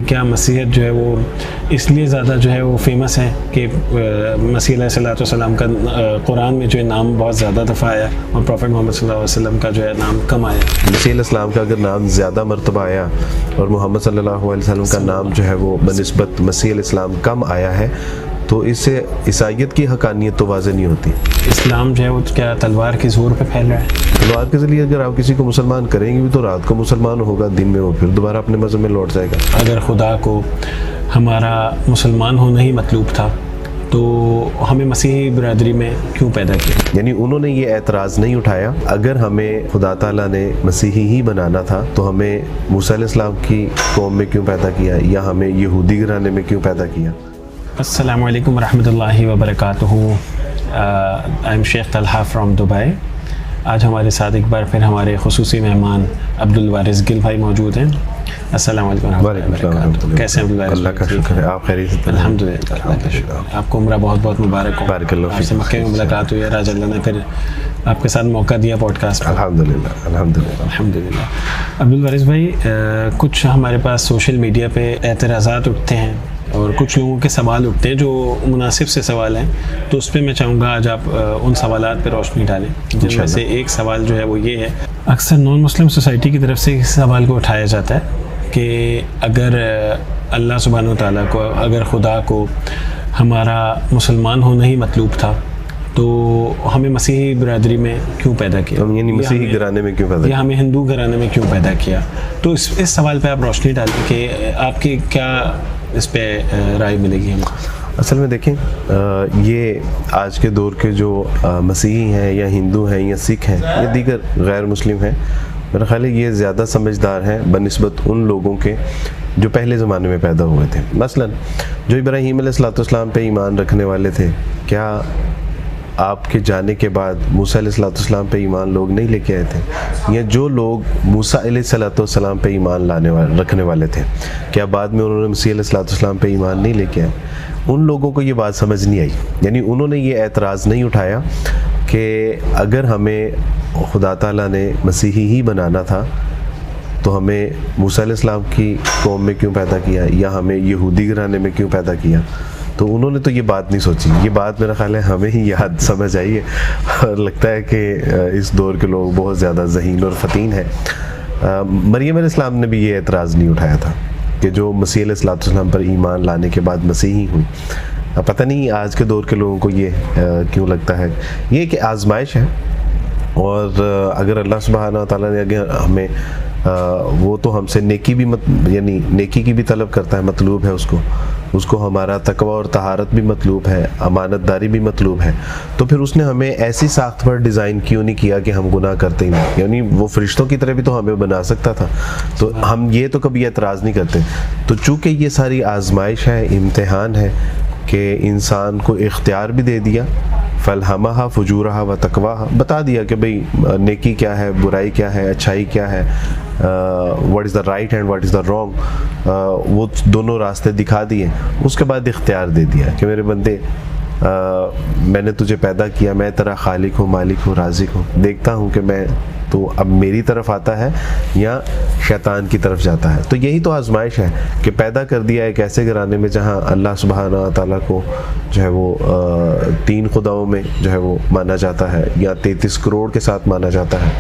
क्या मसीहत जो है वो इसलिए ज़्यादा जो है वो फेमस है कि मसीह अलैहिस्सलाम का कुरान में जो है नाम बहुत ज़्यादा दफ़ा आया और प्रॉफेट मोहम्मद सल्लल्लाहु अलैहि वसल्लम का जो है नाम कम आया। मसीह अलैहिस्सलाम का अगर नाम ज़्यादा मरतबा आया और मोहम्मद सल्लल्लाहु अलैहि वसल्लम का नाम जो है वो बनिस्बत मसीह अलैहिस्सलाम कम आया है, तो इससे ईसाइयत की हकानियत तो वाज़ेह नहीं होती। इस्लाम जो है वो क्या तलवार के ज़ोर पे फैल रहा है? तलवार के ज़रिए अगर आप किसी को मुसलमान करेंगे भी तो रात को मुसलमान होगा, दिन में वो फिर दोबारा अपने मज़हब में लौट जाएगा। अगर खुदा को हमारा मुसलमान होना ही मतलूब था तो हमें मसीही बिरादरी में क्यों पैदा किया? यानी उन्होंने ये एतराज़ नहीं उठाया, अगर हमें खुदा ताला ने मसीही ही बनाना था तो हमें मूसा अलैहिस्सलाम की कौम में क्यों पैदा किया या हमें यहूदी घराने में क्यों पैदा किया। अस्सलामु अलैकुम वरहमतुल्लाहि वबरकातुहू। I am Sheikh Talha from Dubai. आज हमारे साथ एक बार फिर हमारे खुसूसी मेहमान अब्दुल वारिस गिल भाई मौजूद हैं। अस्सलामु अलैकुम वरहमतुल्लाहि वबरकातुहू। कैसे हैं अब्दुल वारिस? अल्लाह का शुक्र है, आप खैरियत से? अल्हम्दुलिल्लाह, अल्लाह का शुक्र। आपको उम्र बहुत बहुत मुबारक हो। आपसे मक्के में मुलाकात हुई है, आज अल्लाह ने फिर आपके साथ मौका दिया पॉडकास्ट पर। अल्हम्दुलिल्लाह अल्हम्दुलिल्लाह अल्हम्दुलिल्लाह। अब्दुल वारिस भाई, कुछ हमारे पास सोशल मीडिया पे एतराज़ात उठते हैं और कुछ लोगों के सवाल उठते हैं जो मुनासिब से सवाल हैं, तो उस पर मैं चाहूँगा आज आप उन सवालात पर रोशनी डालें। जिनमें से एक सवाल जो है वो ये है, अक्सर नॉन मुस्लिम सोसाइटी की तरफ से इस सवाल को उठाया जाता है कि अगर अल्लाह सुब्हानहू तआला को, अगर खुदा को हमारा मुसलमान होना ही मतलूब था तो हमें मसीही बिरादरी में क्यों पैदा किया, यानी मसीही घराने में क्यों पैदा किया, या हमें हिंदू घराने में क्यों पैदा किया। तो इस सवाल पे आप रोशनी डालें कि आपकी क्या इस पे राय मिलेगी हमको। असल में देखें, ये आज के दौर के जो मसीही हैं या हिंदू हैं या सिख हैं या दीगर गैर मुस्लिम हैं, मेरा ख्याल है ये ज़्यादा समझदार हैं बनिस्बत उन लोगों के जो पहले ज़माने में पैदा हुए थे। मसलन जो इब्राहीम अलैहिस्सलाम पे ईमान रखने वाले थे, क्या आपके जाने के बाद मूसा अलैहिस्सलाम पे ईमान लोग नहीं लेके आए थे? या जो लोग मूसा अलैहिस्सलाम पे ईमान रखने वाले थे, क्या बाद में उन्होंने मसीह अलैहिस्सलाम पे ईमान नहीं लेके आए? उन लोगों को ये बात समझ नहीं आई, यानी उन्होंने ये एतराज़ नहीं उठाया कि अगर हमें खुदा ताला ने मसीही ही बनाना था तो हमें मूसा अलैहिस्सलाम की कौम में क्यों पैदा किया या हमें यहूदी घराने में क्यों पैदा किया। तो उन्होंने तो ये बात नहीं सोची। ये बात मेरा ख्याल है हमें ही याद समझ आई है और लगता है कि इस दौर के लोग बहुत ज़्यादा ज़हीन और फ़तीन हैं। मरियम अलैहिस्सलाम ने भी ये एतराज़ नहीं उठाया था कि जो मसीह अलैहिस्सलाम पर ईमान लाने के बाद मसीही हुई। पता नहीं आज के दौर के लोगों को ये क्यों लगता है। ये कि आजमाइश है, और अगर अल्लाह सुब्हानहू तआला ने अगर हमें वो तो हमसे नेकी भी यानी नेकी की भी तलब करता है, मतलूब है उसको हमारा तकवा और तहारत भी मतलूब है, अमानतदारी भी मतलूब है, तो फिर उसने हमें ऐसी साख्त पर डिज़ाइन क्यों नहीं किया कि हम गुनाह करते ही नहीं। यानी वो फरिश्तों की तरह भी तो हमें बना सकता था, तो हम ये तो कभी एतराज़ नहीं करते। तो चूँकि ये सारी आजमाइश है, इम्तिहान है कि इंसान को इख्तियार भी दे दिया, फलहमहा फुजूरहा व तकवाहा, बता दिया कि भाई नेकी क्या है, बुराई क्या है, अच्छाई क्या है, what is the right and what is the wrong, वो दोनों रास्ते दिखा दिए। उसके बाद इख्तियार दे दिया कि मेरे बंदे, मैंने तुझे पैदा किया, मैं तेरा खालिक हूँ, मालिक हूँ, राज़िक हूँ, देखता हूँ कि मैं तो अब मेरी तरफ आता है या शैतान की तरफ जाता है। तो यही तो आजमाइश है कि पैदा कर दिया एक ऐसे घराने में जहाँ अल्लाह सुब्हानहू तआला को जो है वो 3 खुदाओं में जो है वो माना जाता है या 33 करोड़ के साथ माना जाता है,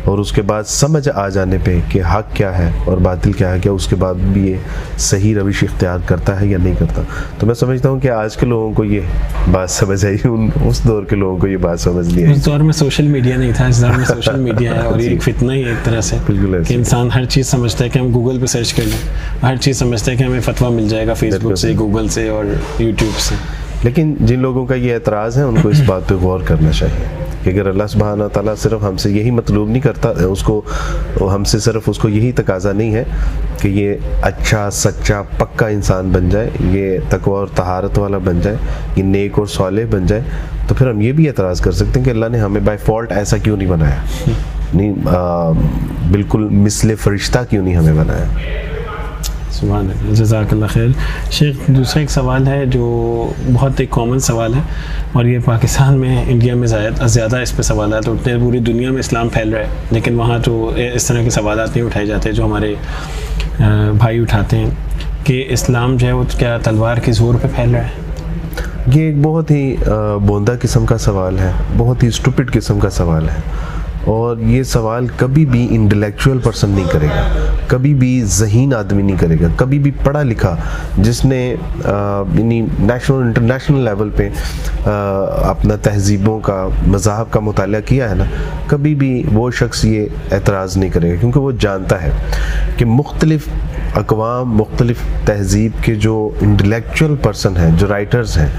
और उसके बाद समझ आ जाने पे कि हक क्या है और बातिल क्या है, क्या उसके बाद भी ये सही रविश इख्तियार करता है या नहीं करता। तो मैं समझता हूँ कि आज के लोगों को ये बात समझ आई, उस दौर के लोगों को ये बात समझ नहीं आई। उस दौर में सोशल मीडिया नहीं था, इस दौर में सोशल मीडिया है और ये एक फितना ही है एक तरह से। बिल्कुल, कि इंसान हर चीज़ समझता है कि हम गूगल पे सर्च कर लें, हर चीज़ समझता है कि हमें फतवा मिल जाएगा फेसबुक से, गूगल से और यूट्यूब से। लेकिन जिन लोगों का ये एतराज़ है उनको इस बात पे गौर करना चाहिए कि अगर अल्लाह सुब्हानहू तआला सिर्फ हमसे यही मतलूब नहीं करता, उसको हमसे सिर्फ उसको यही तकाजा नहीं है कि ये अच्छा सच्चा पक्का इंसान बन जाए, ये तकवा और तहारत वाला बन जाए, ये नेक और सालेह बन जाए, तो फिर हम ये भी एतराज़ कर सकते हैं कि अल्लाह ने हमें बाय फॉल्ट ऐसा क्यों नहीं बनाया, नहीं बिल्कुल मिसले फरिश्ता क्यों नहीं हमें बनाया। सुभान अल्लाह, जज़ाकल्लाह खैर। शेख, दूसरा एक सवाल है जो बहुत एक कॉमन सवाल है और ये पाकिस्तान में, इंडिया में ज़्यादा इस पे सवालात उठते हैं। पूरी दुनिया में इस्लाम फैल रहा है लेकिन वहाँ तो इस तरह के सवालात नहीं उठाए जाते जो हमारे भाई उठाते हैं कि इस्लाम जो है वो क्या तलवार के ज़ोर पे फैल रहा है? ये एक बहुत ही बोंदा किस्म का सवाल है, बहुत ही स्टूपिड किस्म का सवाल है, और ये सवाल कभी भी इंटेलेक्चुअल पर्सन नहीं करेगा, कभी भी ज़हीन आदमी नहीं करेगा, कभी भी पढ़ा लिखा जिसने नेशनल इंटरनेशनल लेवल पे अपना तहजीबों का मज़ाहब का मुताला किया है ना, कभी भी वो शख्स ये एतराज़ नहीं करेगा, क्योंकि वो जानता है कि मुख्तलिफ़ अक़वाम, मुख्तलिफ़ तहजीब के जो इंटेलेक्चुअल पर्सन हैं, जो राइटर्स हैं,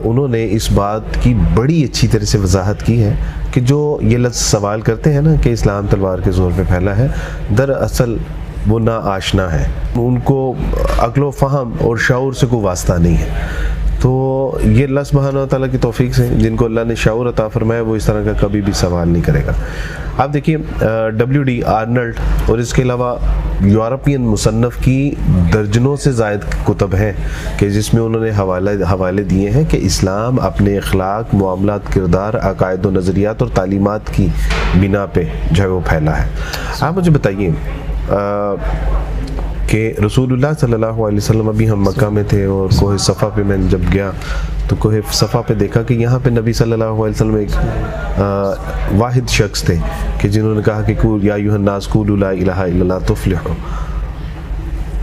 उन्होंने इस बात की बड़ी अच्छी तरह से वजाहत की है कि जो ये लफ्ज़ सवाल करते हैं ना कि इस्लाम तलवार के ज़ोर पे फैला है, दरअसल वो ना आशना है, उनको अक्ल फ़हम और शऊर से कोई वास्ता नहीं है। तो ये अल्लाह सुब्हानहू व तआला की तौफीक से जिनको अल्लाह ने शऊर अता फरमाया वो इस तरह का कभी भी सवाल नहीं करेगा। आप देखिए W.D. आर्नल्ड और इसके अलावा यूरोपियन मुसन्नफ़ की दर्जनों से ज़ायद कुतब हैं कि जिसमें उन्होंने हवाले दिए हैं कि इस्लाम अपने अखलाक, मुआमलात, किरदार, अकायद व नज़रियात और तालीमात की बिना पे जो है वो फैला है। आप मुझे बताइए कि रसूलुल्लाह सल्लल्लाहु अलैहि वसल्लम, अभी हम मक्का में थे और कोहे सफ़ा पे मैं जब गया तो कोहे सफ़ा पे देखा कि यहाँ पे नबी सल्लल्लाहु अलैहि वसल्लम एक वाहिद शख्स थे कि जिन्होंने कहा कि या अय्युहन्नास क़ूलू ला इलाहा इल्लल्लाह तुफ़्लिहू।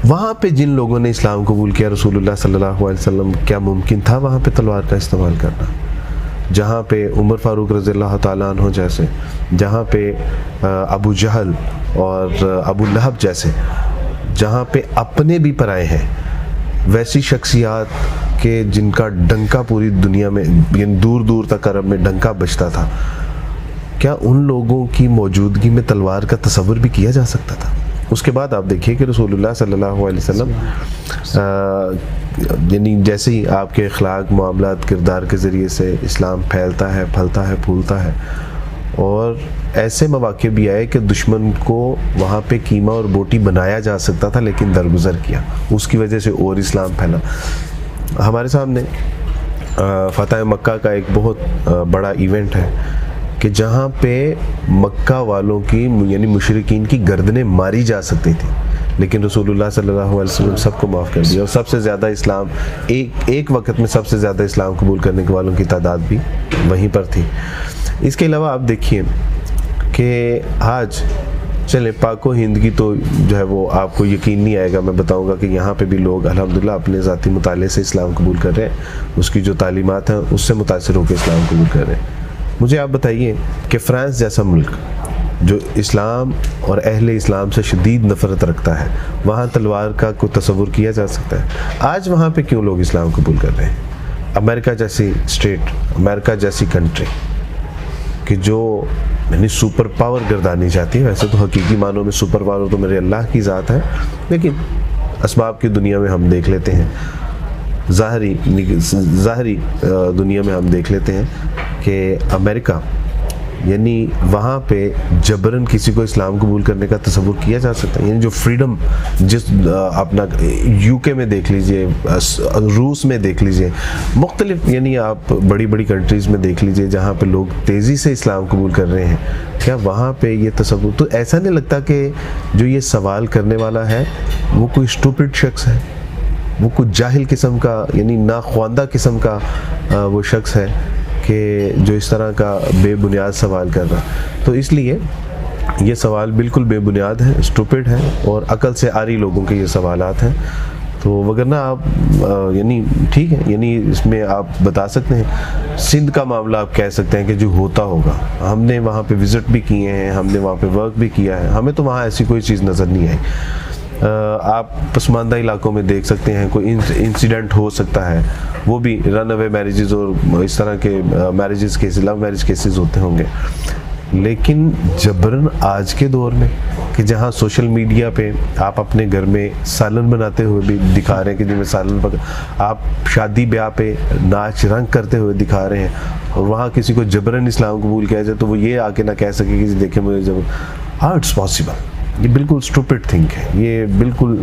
वहाँ पे जिन लोगों ने इस्लाम कबूल किया रसूलुल्लाह सल्लल्लाहु अलैहि वसल्लम, क्या मुमकिन था वहाँ पे तलवार का इस्तेमाल करना? जहाँ पे उमर फ़ारूक रज़ियल्लाहु ताला अन्हु जैसे, जहाँ पे अबू जहल और अबू लहब जैसे, जहाँ पे अपने भी पराए हैं, वैसी शख्सियात के जिनका डंका पूरी दुनिया में, यानी दूर दूर तक अरब में डंका बजता था, क्या उन लोगों की मौजूदगी में तलवार का तसव्वुर भी किया जा सकता था? उसके बाद आप देखिए कि रसूलुल्लाह सल्लल्लाहु अलैहि वसल्लम यानी जैसे ही आपके अखलाक, मामलात, किरदार के ज़रिए से इस्लाम फैलता है, फलता है, फूलता है, और ऐसे मौक़े भी आए कि दुश्मन को वहाँ पे कीमा और बोटी बनाया जा सकता था लेकिन दरगुजर किया, उसकी वजह से और इस्लाम फैला। हमारे सामने फ़तह मक्का का एक बहुत बड़ा इवेंट है कि जहाँ पे मक्का वालों की यानी मुशरिकीन की गर्दनें मारी जा सकती थी, लेकिन रसूलुल्लाह सल्लल्लाहु अलैहि वसल्लम सबको माफ़ कर दिया, और सबसे ज़्यादा इस्लाम एक वक्त में सबसे ज़्यादा इस्लाम कबूल करने के वालों की तादाद भी वहीं पर थी। इसके अलावा आप देखिए कि आज चले पाको हिंद की तो जो है वो आपको यकीन नहीं आएगा, मैं बताऊंगा कि यहाँ पे भी लोग अल्हम्दुलिल्लाह अपने ज़ाती मुताले से इस्लाम कबूल कर रहे हैं, उसकी जो तालीमात हैं उससे मुतासिर होकर इस्लाम कबूल कर रहे हैं। मुझे आप बताइए कि फ़्रांस जैसा मुल्क जो इस्लाम और अहले इस्लाम से शदीद नफ़रत रखता है, वहाँ तलवार का कोई तसव्वुर किया जा सकता है? आज वहाँ पे क्यों लोग इस्लाम कबूल कर रहे हैं? अमेरिका जैसी स्टेट, अमेरिका जैसी कंट्री कि जो यानी सुपर पावर गर्दानी चाहती है, वैसे तो हकीकी मानों में सुपर पावर तो मेरे अल्लाह की ज़ात है, लेकिन असबाब की दुनिया में हम देख लेते हैं, ज़ाहरी दुनिया में हम देख लेते हैं कि अमेरिका यानी वहाँ पे जबरन किसी को इस्लाम कबूल करने का तसव्वुर किया जा सकता है। यानी जो फ्रीडम जिस अपना यूके में देख लीजिए, रूस में देख लीजिए, मुख्तलिफ यानी आप बड़ी बड़ी कंट्रीज़ में देख लीजिए जहाँ पे लोग तेज़ी से इस्लाम कबूल कर रहे हैं, क्या वहाँ पे ये तसव्वुर? तो ऐसा नहीं लगता कि जो ये सवाल करने वाला है वो कोई स्टूपिड शख्स है, वो कुछ जाहिल किस्म का यानी नाख्वानदा किस्म का वो शख्स है कि जो इस तरह का बेबुनियाद सवाल कर रहा। तो इसलिए ये सवाल बिल्कुल बेबुनियाद है, स्टूपिड है, और अकल से आरी लोगों के ये सवालात हैं। तो वगरना आप यानी ठीक है, यानी इसमें आप बता सकते हैं सिंध का मामला आप कह सकते हैं कि जो होता होगा, हमने वहाँ पे विज़िट भी किए हैं, हमने वहाँ पे वर्क भी किया है, हमें तो वहाँ ऐसी कोई चीज़ नज़र नहीं आई। आप पसमानदा इलाकों में देख सकते हैं कोई इंसिडेंट हो सकता है, वो भी रन अवे मैरिजेस और इस तरह के marriages cases, love marriage cases होते होंगे, लेकिन जबरन आज के दौर में कि जहाँ सोशल मीडिया पे आप अपने घर में सालन बनाते हुए भी दिखा रहे हैं कि जिनमें सालन आप शादी ब्याह पे नाच रंग करते हुए दिखा रहे हैं, और वहाँ किसी को जबरन इस्लाम कबूल किया जाए तो वो ये आके ना कह सके कि देखें मुझे जब हाउ इट्स पॉसिबल। ये बिल्कुल स्टूपिड थिंक है, ये बिल्कुल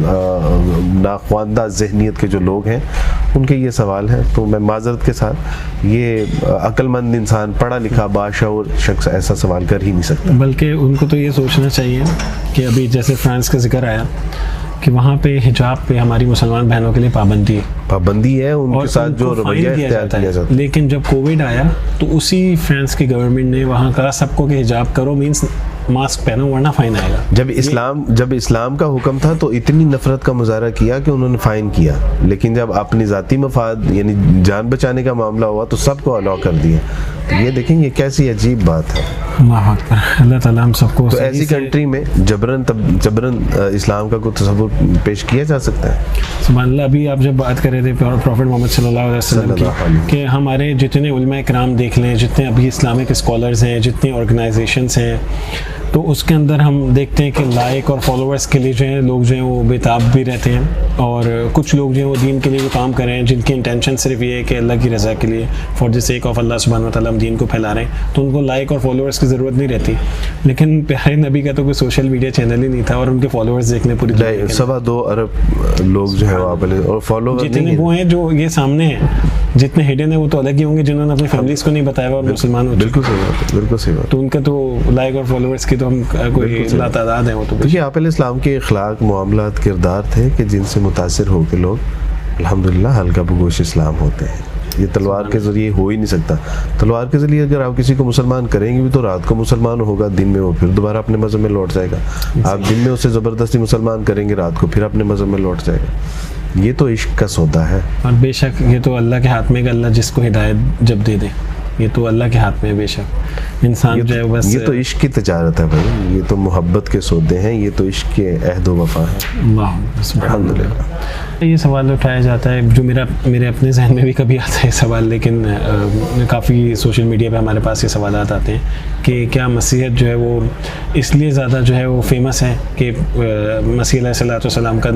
नाख्वानदा जहनीत के जो लोग हैं उनके ये सवाल हैं। तो मैं माजरत के साथ ये अक्लमंद इंसान, पढ़ा लिखा बाशऊर शख्स ऐसा सवाल कर ही नहीं सकता। बल्कि उनको तो ये सोचना चाहिए कि अभी जैसे फ्रांस का जिक्र आया कि वहाँ पे हिजाब पे हमारी मुसलमान बहनों के लिए पाबंदी है, उनके साथ जो रवैया इख्तियार किया जाता है। लेकिन जब कोविड आया तो उसी फ्रांस की गवर्नमेंट ने वहाँ कहा सबको कि हिजाब करो, मीन्स मास्क पहनो वरना फाइन आएगा। जब इस्लाम का हुक्म था तो इतनी नफरत का मुजाहरा किया कि उन्होंने फाइन किया, लेकिन जब अपनी जाती मफाद यानी जान बचाने का मामला हुआ तो सबको अलाउ कर दिया। तो ये देखें ये कैसी अजीब बात है। अल्लाह ताला हम सबको। तो ऐसी कंट्री में जबरन इस्लाम का कोई तसव्वुर पेश किया जा सकता है? सुभान अल्लाह। अभी आप जब बात कर रहे थे प्रॉफेट मोहम्मद सल्लल्लाहु अलैहि वसल्लम की, कि हमारे जितने उलमा किराम देख लें, जितने अभी इस्लामिक स्कॉलर्स हैं, जितनी ऑर्गेनाइजेशंस हैं, तो उसके अंदर हम देखते हैं कि लाइक और फॉलोअर्स के लिए जो है लोग जो हैं वो बेताब भी रहते हैं, और कुछ लोग जो हैं वो दीन के लिए वो काम कर रहे हैं जिनकी इंटेंशन सिर्फ ये है कि अल्लाह की रज़ा के लिए, फॉर द सेक ऑफ अल्लाह सुब्हानहू व तआला हम दीन को फैला रहे हैं, तो उनको लाइक और फॉलोअर्स की ज़रूरत नहीं रहती। लेकिन प्यारे नबी का तो कोई सोशल मीडिया चैनल ही नहीं था और उनके फॉलोअर्स देख लें पूरी 2.25 अरब लोग जो है और फॉलोअर जितने वो हैं जो ये सामने हैं, जितने हिडन है वो तो अलग ही होंगे जिन्होंने अपनी फैमिलीज को नहीं बताया और मुसलमान हो। बिल्कुल सही बात, बिल्कुल सही बात। तो उनका तो लाइक और फॉलोअर्स की तो हम कोई लातादाद है वो तो। देखिए आप इस्लाम के अखलाक मामलात किरदार थे कि जिनसे मुतासिर होकर लोग अल्हम्दुलिल्लाह हल्का बगोश इस्लाम होते हैं। ये तलवार के ज़रिए हो ही नहीं सकता। तलवार के ज़रिए अगर आप किसी को मुसलमान करेंगे भी तो रात को मुसलमान होगा, दिन में वो फिर दोबारा अपने मज़हब में लौट जाएगा। आप दिन में उसे ज़बरदस्ती मुसलमान करेंगे, रात को फिर अपने मज़हब में लौट जाएगा। ये तो इश्क का सौदा है। और बेशक ये तो अल्लाह के हाथ में, अल्लाह जिसको हिदायत जब दे दे, ये तो अल्लाह के हाथ में। बेशक इंसान जो है बस ये तो इश्क की तजारत है भाई, ये तो मोहब्बत के सौदे हैं, ये तो इश्क के अहद व वफा है। अल्हम्दुलिल्लाह। ये सवाल उठाया जाता है जो मेरे अपने जहन में भी कभी आता है सवाल, लेकिन काफ़ी सोशल मीडिया पे हमारे पास ये सवाल आते हैं कि क्या मसीहत जो है वो इसलिए ज़्यादा जो है वो फेमस है कि मसीह अलैहिस्सलातु वस्सलाम का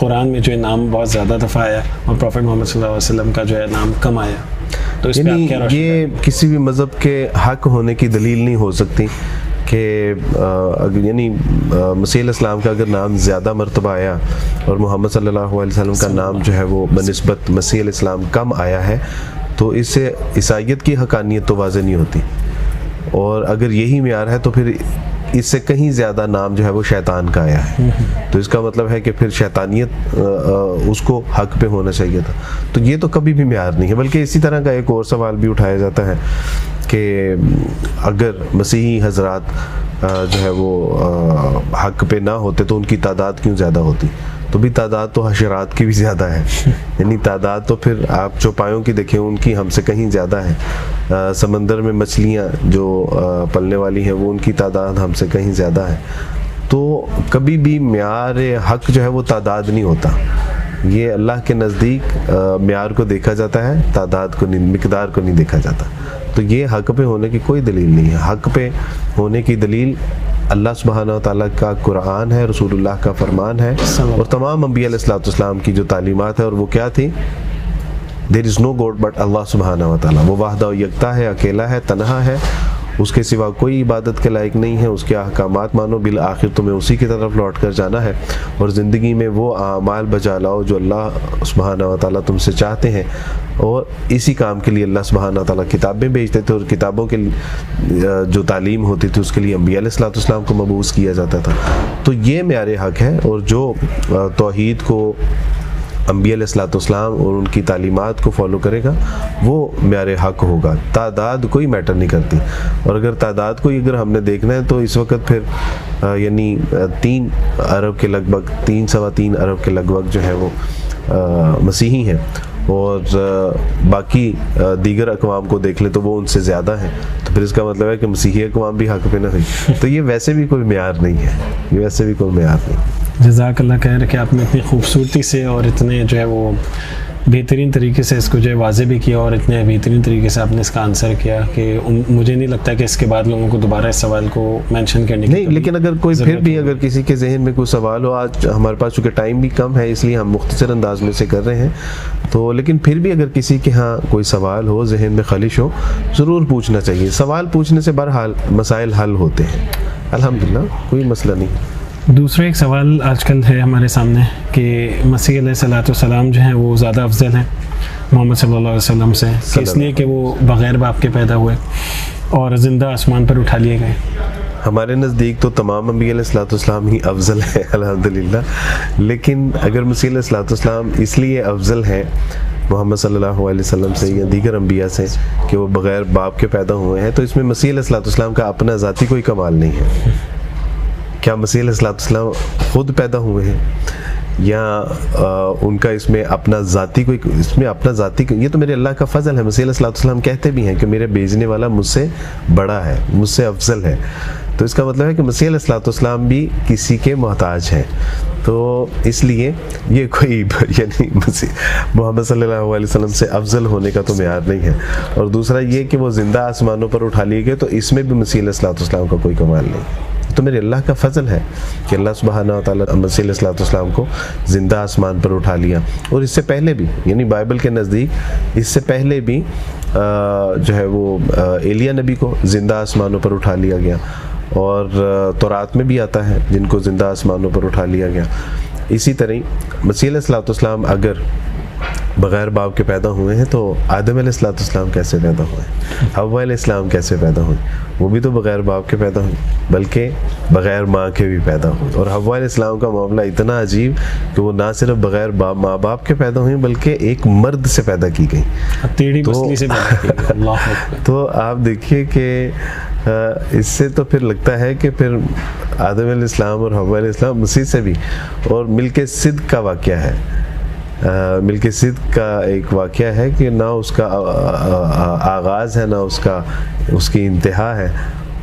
कुरान में जो है नाम बहुत ज़्यादा दफ़ा आया और प्रॉफेट मोहम्मद सल्लल्लाहु अलैहि वसल्लम का जो है नाम कम आया। तो इस पे आप क्या राय? ये किसी भी मज़हब के हक होने की दलील नहीं हो सकती कि यानी मसीह अलैहिस्सलाम का अगर नाम ज़्यादा मरतबा आया और मोहम्मद सल्लल्लाहु अलैहि वसल्लम का नाम जो है वो बनिस्बत मसीह अलैहिस्सलाम कम आया है, तो इससे ईसाईयत की हकानियत तो वाज़ेह नहीं होती। और अगर यही मेयार है तो फिर इससे कहीं ज़्यादा नाम जो है वो शैतान का आया है, तो इसका मतलब है कि फिर शैतानियत उसको हक पे होना चाहिए था। तो ये तो कभी भी मेयार नहीं है। बल्कि इसी तरह का एक और सवाल भी उठाया जाता है कि अगर मसीही हजरात जो है वो हक पे ना होते तो उनकी तादाद क्यों ज़्यादा होती? तो भी तादाद तो हशरात की भी ज़्यादा है, यानी तादाद तो फिर आप चौपायों की देखें उनकी हमसे कहीं ज़्यादा है। समंदर में मछलियाँ जो पलने वाली हैं वो उनकी तादाद हमसे कहीं ज़्यादा है। तो कभी भी म्यार हक जो है वो तादाद नहीं होता। ये अल्लाह के नज़दीक म्यार को देखा जाता है, तादाद को नहीं, मिकदार को नहीं देखा जाता। तो ये हक पे होने की कोई दलील नहीं है। हक पे होने की दलील अल्लाह सुब्हानहू व तआला का कुरान है, रसूलुल्लाह का फरमान है और तमाम अंबिया अलैहिस्सलाम की जो तालीमात है। और वो क्या थी? There is no god but Allah सुब्हानहू व तआला। वो वाहदा व यकता है, अकेला है, तन्हा है, उसके सिवा कोई इबादत के लायक नहीं है। उसके अहकामात मानो, बिल आखिर तुम्हें उसी की तरफ लौट कर जाना है और ज़िंदगी में वो आमाल बजा लाओ जो अल्लाह सुब्हानहू व तआला तुमसे चाहते हैं। और इसी काम के लिए अल्लाह सुब्हानहू व तआला किताबें भेजते थे और किताबों के जो तालीम होती थी उसके लिए अंबिया अलैहिस्सलाम को मबूस किया जाता था। तो ये मेयारे हक है। और जो तौहीद को, अंबिया अलैहिस्सलाम और उनकी तालीमात को फॉलो करेगा वो मेयारे हक होगा। तादाद कोई मैटर नहीं करती। और अगर तादाद को अगर हमने देखना है तो इस वक्त फिर यानी 3 अरब के लगभग, 3-3.25 अरब के लगभग जो है वो मसीही हैं और बाकी दीगर अक़वाम को देख ले तो वो उनसे ज़्यादा हैं। तो फिर इसका मतलब है कि मसीही अक़वाम भी हक पे ना हुई। तो ये वैसे भी कोई मेयार नहीं है, ये वैसे भी कोई मेयार नहीं। जज़ाकल्लाह खैर कि आपने इतनी खूबसूरती से और इतने जो है वो बेहतरीन तरीके से इसको जो है वाज़े भी किया और इतने बेहतरीन तरीके से आपने इसका आंसर किया कि मुझे नहीं लगता कि इसके बाद लोगों को दोबारा इस सवाल को मेंशन करने की नहीं। लेकिन अगर कोई फिर भी अगर किसी के जहन में कोई सवाल हो, आज हमारे पास चूँकि टाइम भी कम है इसलिए हम मुख्तसर अंदाज में से कर रहे हैं, तो लेकिन फिर भी अगर किसी के यहाँ कोई सवाल हो, जहन में खलिश हो, ज़रूर पूछना चाहिए। सवाल पूछने से बहरहाल मसाइल हल होते हैं, अल्हम्दुलिल्लाह कोई मसला नहीं। दूसरा एक सवाल आजकल है हमारे सामने कि मसीह अलैहिस्सलाम जो हैं वो ज़्यादा अफजल हैं मोहम्मद सल्लल्लाहु अलैहि वसल्लम से, कि इसलिए कि वो बग़ैर बाप के पैदा हुए और ज़िंदा आसमान पर उठा लिए गए। हमारे नज़दीक तो तमाम अंबिया अलैहिस्सलाम ही अफजल है अल्हम्दुलिल्लाह, लेकिन अगर मसीह अलैहिस्सलाम इसलिए अफजल हैं मोहम्मद सल्लल्लाहु अलैहि वसल्लम से या दीगर अंबिया से कि वो बग़ैर बाप के पैदा हुए हैं, तो इसमें मसीह अलैहिस्सलाम का अपना ज़ाती कोई कमाल नहीं है। क्या मसीह अलैहिस्सलाम खुद पैदा हुए हैं या उनका इसमें अपना ज़ाती कोई, इसमें अपना ज़ाती, ये तो मेरे अल्लाह का फ़ज़ल है। मसीह अलैहिस्सलाम कहते भी हैं कि मेरे भेजने वाला मुझसे बड़ा है, मुझसे अफजल है। तो इसका मतलब है कि मसीह अलैहिस्सलाम भी किसी के मोहताज हैं। तो इसलिए ये कोई यानी मसीह मोहम्मद सल्लल्लाहु अलैहि वसल्लम से अफजल होने का तो मेयार नहीं है। और दूसरा ये कि वो ज़िंदा आसमानों पर उठा लिए गए, तो इसमें भी मसीह अलैहिस्सलाम का कोई कमाल नहीं। तो मेरे अल्लाह का फ़ज़ल है कि अल्लाह सुब्हानहू व तआला मसीह अलैहिस्सलाम को ज़िंदा आसमान पर उठा लिया। और इससे पहले भी, यानी बाइबल के नज़दीक इससे पहले भी जो है वो एलिया नबी को ज़िंदा आसमानों पर उठा लिया गया, और तौरात में भी आता है जिनको ज़िंदा आसमानों पर उठा लिया गया। इसी तरह मसीह अलैहिस्सलाम अगर बग़ैर बाप के पैदा हुए हैं, तो आदम अलैहिस्सलाम कैसे पैदा हुए, हव्वा अलैहिस्सलाम कैसे पैदा हुई, वो भी तो बग़ैर बाप के पैदा हुई, बल्कि बग़ैर माँ के भी पैदा हुई। और हव्वा अलैहिस्सलाम का मामला इतना अजीब कि वो ना सिर्फ बग़ैर माँ बाप के पैदा हुई, बल्कि एक मर्द से पैदा की गई, तो आप देखिए कि इससे तो फिर लगता है कि फिर आदम अलैहिस्सलाम और हव्वा अलैहिस्सलाम मसीह से भी। और मिल्क सिद्क का वाक़या है, मिल्क सिद्क का एक वाक़या है कि ना उसका आगाज़ है, ना उसकी इंतहा है,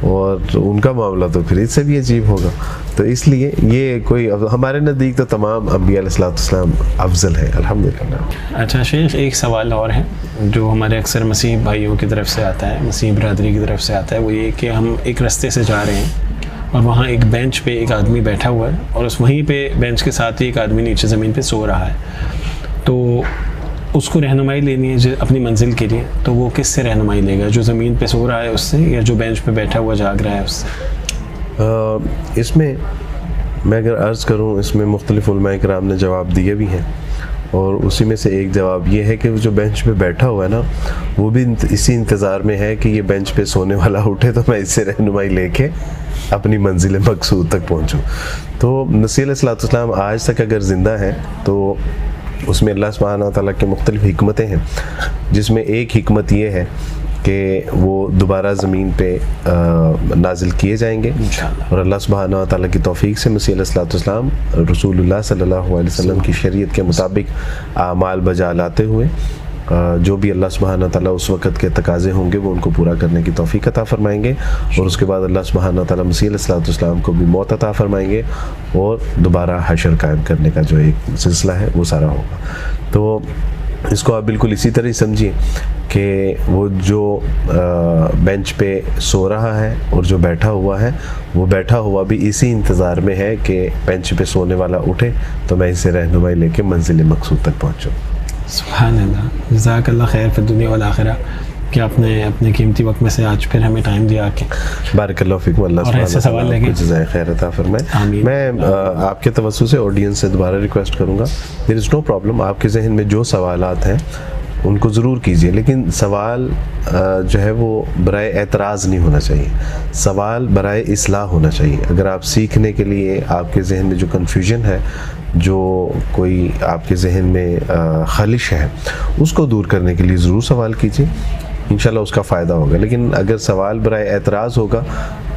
और उनका मामला तो फिर इससे भी अजीब होगा। तो इसलिए ये कोई, हमारे नज़दीक तो तमाम अंबिया अलैहिस्सलाम अफजल है अल्हम्दुलिल्लाह। अच्छा शेख, एक सवाल और है जो हमारे अक्सर मसीह भाइयों की तरफ से आता है, मसीह बरादरी की तरफ से आता है, वो ये कि हम एक रास्ते से जा रहे हैं और वहाँ एक बेंच पे एक आदमी बैठा हुआ है, और उस वहीं पे बेंच के साथ ही एक आदमी नीचे ज़मीन पे सो रहा है, तो उसको रहनुमाई लेनी है अपनी मंजिल के लिए, तो वो किस से रहनुमाई लेगा, जो ज़मीन पे सो रहा है उससे, या जो बेंच पे बैठा हुआ जाग रहा है उससे? इसमें मैं अगर अर्ज़ करूँ, इसमें मुख्तलिफ़ उलमाए किराम ने जवाब दिए भी हैं, और उसी में से एक जवाब ये है कि जो बेंच पे बैठा हुआ है ना, वो भी इसी इंतज़ार में है कि ये बेंच पे सोने वाला उठे तो मैं इससे रहनुमाई लेके अपनी मंजिल मकसूद तक पहुँचूँ। तो मसीह अलैहिस्सलाम आज तक अगर ज़िंदा है, तो उसमें अल्लाह सुब्हानहू व तआला की मुख्तलिफ़ हिकमतें हैं, जिसमें एक हिकमत ये है कि वो दोबारा ज़मीन पे नाजिल किए जाएंगे, और अल्लाह सुब्हानहू व तआला की तौफ़ीक़ से मसीह अलैहिस्सलाम रसूलुल्लाह सल्लल्लाहु अलैहि वसल्लम की शरीयत के मुताबिक आमाल बजा लाते हुए जो भी अल्लाह सुब्हानहू व तआला उस वक़्त के तकाज़े होंगे वो उनको पूरा करने की तौफ़ीक़ अता फ़रमाएंगे, और उसके बाद अल्लाह सुब्हानहू व तआला मसीह अलैहिस्सलाम को भी मौत अता फ़रमाएंगे, और दोबारा हशर कायम करने का जो एक सिलसिला है वो सारा होगा। तो इसको आप बिल्कुल इसी तरह ही समझिए कि वो जो बेंच पे सो रहा है और जो बैठा हुआ है, वो बैठा हुआ भी इसी इंतज़ार में है कि बेंच पे सोने वाला उठे तो मैं इसे रहनुमाई लेके मंजिल मकसूद तक पहुँचूँ। सुभान अल्लाह, जज़ाकल्लाह खैर फिद दुनिया वल आखिरा, कि आपने अपने कीमती वक्त में से आज फिर हमें टाइम दिया कि बारकल्लाहु फीकुम, अल्लाह ऐसे सवाल लेके जज़ाए खैर अता फरमाए। मैं आपके तवज्जो से ऑडियंस से दोबारा रिक्वेस्ट करूँगा, देयर इज़ नो प्रॉब्लम, आपके जहन में जो सवालात हैं उनको ज़रूर कीजिए, लेकिन सवाल जो है वो बराए एतराज़ नहीं होना चाहिए, सवाल बराए इस्लाह होना चाहिए। अगर आप सीखने के लिए आपके जहन में जो कन्फ्यूजन है, जो कोई आपके जहन में खलिश है, उसको दूर करने के लिए ज़रूर सवाल कीजिए, इंशाल्लाह उसका फ़ायदा होगा। लेकिन अगर सवाल बराए एतराज़ होगा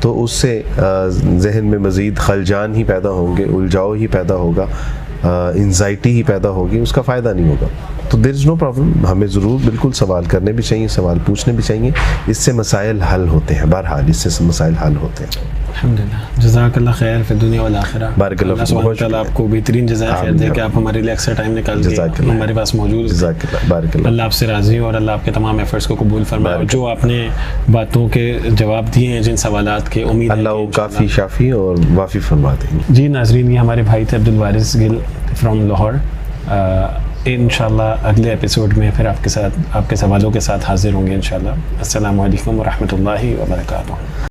तो उससे जहन में मज़ीद खलजान ही पैदा होंगे, उलझाव ही पैदा होगा, एंजाइटी ही पैदा होगी, उसका फ़ायदा नहीं होगा। तो देयर इज़ नो प्रॉब्लम, हमें ज़रूर बिल्कुल सवाल करने भी चाहिए, सवाल पूछने भी चाहिए, इससे मसाइल हल होते हैं, बहरहाल इससे मसाइल हल होते हैं। अल्हम्दुलिल्लाह, जज़ाकल्लाह खैर फिद दुनिया वल आखिरा। बारकल्लाह फीकुम, अल्लाह ताला आपको बेहतरीन जज़ाए खैर दे कि आप हमारे लिए अक्सर टाइम निकाल के हमारे पास मौजूद हैं। जज़ाकल्लाह, बारकल्लाह। अल्लाह आपसे राज़ी हो और अल्लाह आपके तमाम एफर्ट्स को कबूल फरमाए, और जो आपने बातों के जवाब दिए हैं, जिन सवालात के, उम्मीद अल्लाह काफ़ी शाफ़ी और वाफ़ी फरमा देंगे। जी नाज़रीन, ये हमारे भाई थे अब्दुल वारिस गिल फ्रॉम लाहौर। इंशाल्लाह अगले एपिसोड में फिर आपके साथ आपके सवालों के साथ हाजिर होंगे इंशाल्लाह। अस्सलामु अलैकुम व रहमतुल्लाहि व बरकातुहू।